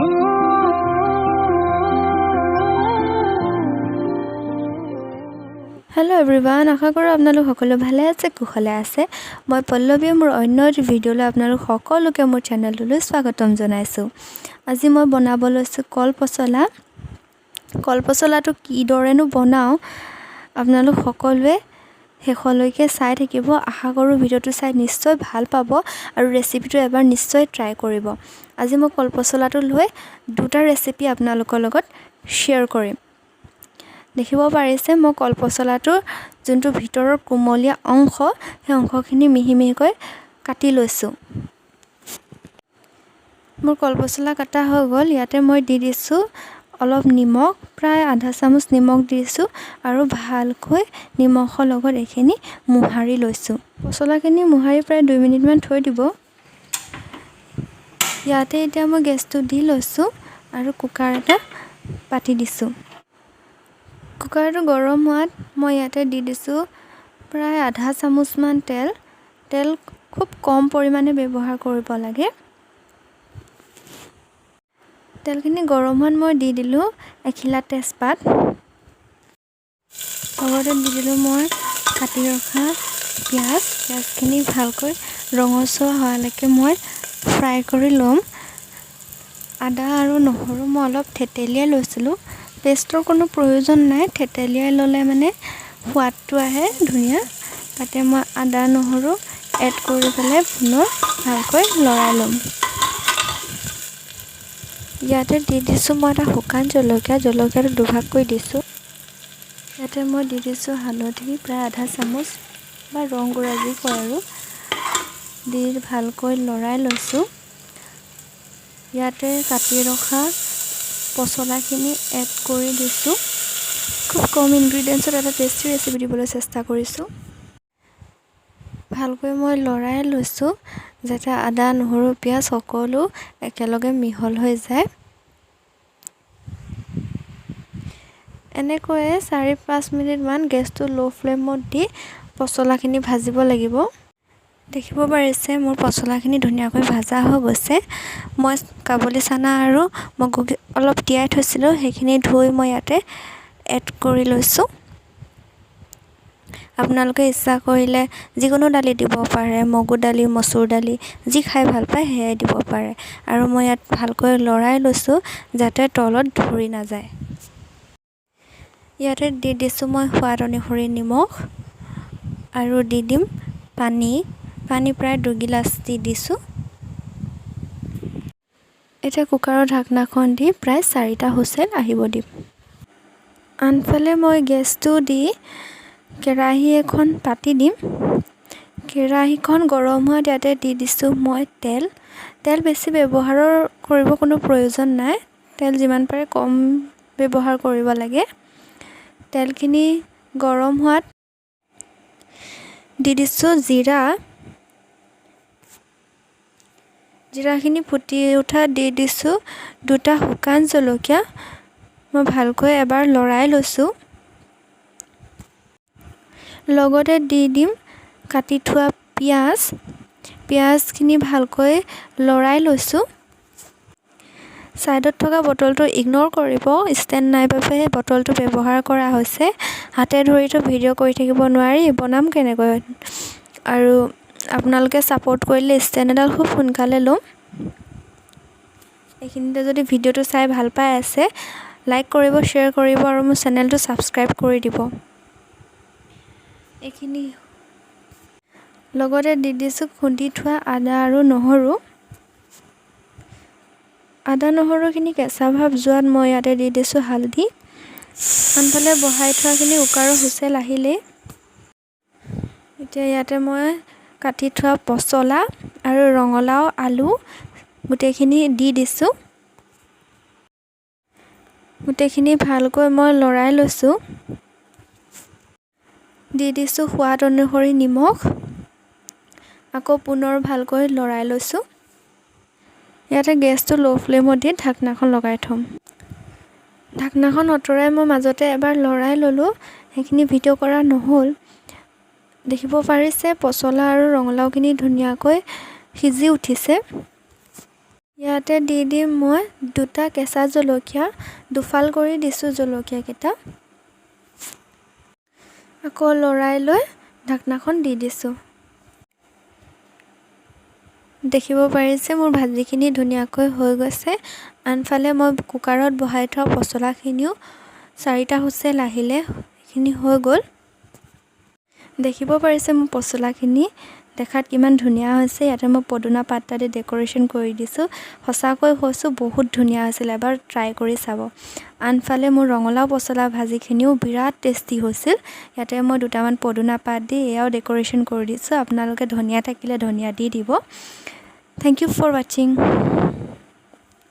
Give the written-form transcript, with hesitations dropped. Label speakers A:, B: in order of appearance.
A: Hello everyone, आशा करो आपनालोक সকলো ভালে আছে কুশলে আছে। মই পল্লৱী মোৰ অন্য এটি ভিডিঅ'লৈ আপোনালোক সকলোকে মোৰ চেনেললৈ স্বাগতম জনাইছো। আজি মই বনাব লৈছো কলপচলাটো কি দৰেনো বনাও আপোনালোক সকলোৱে শেষলৈকে চাই থাকিব। আশা কৰো ভিডিঅ'টো চাই নিশ্চয় ভাল পাব আৰু ৰেচিপিটো এবাৰ নিশ্চয় ট্ৰাই কৰিব। আজি মই কলপচলাটো লৈ দুটা ৰেচিপি আপোনালোকৰ লগত শ্বেয়াৰ কৰিম। দেখিব পাৰিছে মই কলপচলাটোৰ যোনটো ভিতৰৰ কোমলীয়া অংশ সেই অংশখিনি মিহি মিহিকৈ কাটি লৈছো। মোৰ কলপচলা কাটা হৈ গ'ল। ইয়াতে মই দি দিছো অলপ নিমখ, প্ৰায় আধা চামুচ নিমখ দিছো আৰু ভালকৈ নিমখৰ লগত এখিনি মোহাৰি লৈছো। পচলাখিনি মোহাৰি প্ৰায় 2 মিনিট মান থৈ দিব। ইয়াতে এতিয়া মই গেছটো দি লৈছো আৰু কুকাৰ এটা পাতি দিছো। কুকাৰটো গৰম হোৱাত মই ইয়াতে দি দিছো প্ৰায় আধা চামুচ মান তেল খুব কম পৰিমাণে ব্যৱহাৰ কৰিব লাগে। তেলখিনি গৰম হোৱাত মই দি দিলো এখিলা তেজপাত, লগতে দি দিলো মই কাটি ৰখা পিয়াজখিনি ভালকৈ ৰঙচুৱা হোৱালৈকে মই ফ্ৰাই কৰি ল'ম। আদা আৰু নহৰু মই অলপ থেতেলিয়াই লৈছিলো। পেষ্টৰ কোনো প্ৰয়োজন নাই, থেতেলিয়াই ল'লে মানে সোৱাদটো আহে ধুনীয়া। তাতে মই আদা নহৰু এড কৰি পেলাই পুনৰ ভালকৈ লৰাই ল'ম। ইয়াতে দি দিছো মই এটা শুকান জলকীয়াটো দুভাগ কৰি দিছো। ইয়াতে মই দি দিছো হালধি প্ৰায় আধা চামুচ বা ৰং গুড়া যি কয় আৰু দি ভালকৈ লৰাই লৈছো। ইয়াতে কাটি ৰখা পচলাখিনি এড কৰি দিছো। খুব কম ইনগ্ৰেডিয়েন্টছত এটা টেষ্টি ৰেচিপি দিবলৈ চেষ্টা কৰিছো। ভালকৈ মই লৰাই লৈছো যাতে আদা নহৰু পিয়াজ সকলো একেলগে মিহল হৈ যায়। এনেকৈয়ে 4-5 মিনিট মান গেছটো লো ফ্লেমত দি পচলাখিনি ভাজিব লাগিব। দেখিব পাৰিছে মোৰ পচলাখিনি ধুনীয়াকৈ ভাজা হৈ গৈছে। মই কাবুলি চানা আৰু মগু অলপ তিয়াই থৈছিলো, সেইখিনি ধুই মই ইয়াতে এড কৰি লৈছো। আপোনালোকে ইচ্ছা কৰিলে যিকোনো দালি দিব পাৰে, মগু দালি, মচুৰ দালি, যি খাই ভাল পায় সেয়াই দিব পাৰে। আৰু মই ইয়াত ভালকৈ লৰাই লৈছো যাতে তলত ধৰি নাযায়। ইয়াতে দি দিছো মই সোৱাদ অনুসৰি নিমখ আৰু দি দিম পানী প্ৰায় 2 গিলাচ দি দিছো। এতিয়া কুকাৰৰ ঢাকনাখন দি প্ৰায় 4টা হুইচেল আহিব দিম। আনফালে মই গেছটো দি কেৰাহী এখন পাতি দিম। কেৰাহীখন গৰম হোৱাত ইয়াতে দি দিছো মই তেল বেছি ব্যৱহাৰ কৰিব কোনো প্ৰয়োজন নাই। তেল যিমান পাৰে কম ব্যৱহাৰ কৰিব লাগে। তেলখিনি গৰম হোৱাত দি দিছো জিৰাখিনি ফুটি উঠাত দি দিছো 2টা শুকান জলকীয়া। মই ভালকৈ এবাৰ লৰাই লৈছো। লগতে দি দিম কাটি থোৱা পিয়াজখিনি ভালকৈ লৰাই লৈছো। সাইডত থকা বটলটো ইগনৰ কৰিব, ষ্টেণ্ড নাই বাবে বটলটো ব্যৱহাৰ কৰা হৈছে। হাতে ধৰিটো ভিডিঅ' কৰি থাকিব নোৱাৰি, বনাম কেনেকৈ। আৰু আপোনালোকে সাপোৰ্ট কৰিলে ষ্টেণ্ড এডাল খুব সোনকালে ল'ম। এইখিনিতে যদি ভিডিঅ'টো চাই ভাল পাই আছে লাইক কৰিব, শ্বেয়াৰ কৰিব আৰু মোৰ চেনেলটো সাবস্ক্ৰাইব কৰি দিব। এইখিনি লগতে দি দিছো খুন্দি থোৱা আদা আৰু নহৰু। আদা নহৰুখিনি কেঁচা ভাৱ যোৱাত মই ইয়াতে দি দিছো হালধি। আনফালে বহাই থোৱাখিনি কুকাৰৰ হুইচেল আহিলে এতিয়া ইয়াতে মই কাটি থোৱা পচলা আৰু ৰঙালাও, আলু গোটেইখিনি দি দিছো। গোটেইখিনি ভালকৈ মই লৰাই লৈছো। দি দিছো সোৱাদ অনুসৰি নিমখ। আকৌ পুনৰ ভালকৈ লৰাই লৈছো। ইয়াতে গেছটো লো ফ্লেমত দি ঢাকনাখন লগাই থম। ঢাকনাখন অতৰাই মই মাজতে এবাৰ লৰাই ল'লো, সেইখিনি ভিডিঅ' কৰা নহ'ল। দেখিব পাৰিছে পচলা আৰু ৰঙালাওখিনি ধুনীয়াকৈ সিজি উঠিছে। ইয়াতে দি দিম মই 2টা কেঁচা জলকীয়া, দুফাল কৰি দিছোঁ জলকীয়াকেইটা। আকৌ লৰাই লৈ ঢাকনাখন দি দিছোঁ। দেখিব পাৰিছে মোৰ ভাজিখিনি ধুনীয়াকৈ হৈ গৈছে। আনফালে মই কুকাৰত বহাই থোৱা পচলাখিনিও 4টা হুইচেল আহিলে সেইখিনি হৈ গ'ল। দেখিব পাৰিছে মোৰ পচলাখিনি দেখাত কিমান ধুনীয়া হৈছে। ইয়াতে মই পদুনা পাত দি ডেক'ৰেশ্যন কৰি দিছোঁ। সঁচাকৈ কৈছোঁ বহুত ধুনীয়া হৈছিল, এবাৰ ট্ৰাই কৰি চাব। আনফালে মোৰ ৰঙালাও পচলা ভাজিখিনিও বিৰাট টেষ্টি হৈছিল। ইয়াতে মই 2টামান পদুনা পাত দি এয়াও ডেক'ৰেশ্যন কৰি দিছোঁ। আপোনালোকে ধনিয়া থাকিলে ধনিয়া দি দিব। Thank you for watching.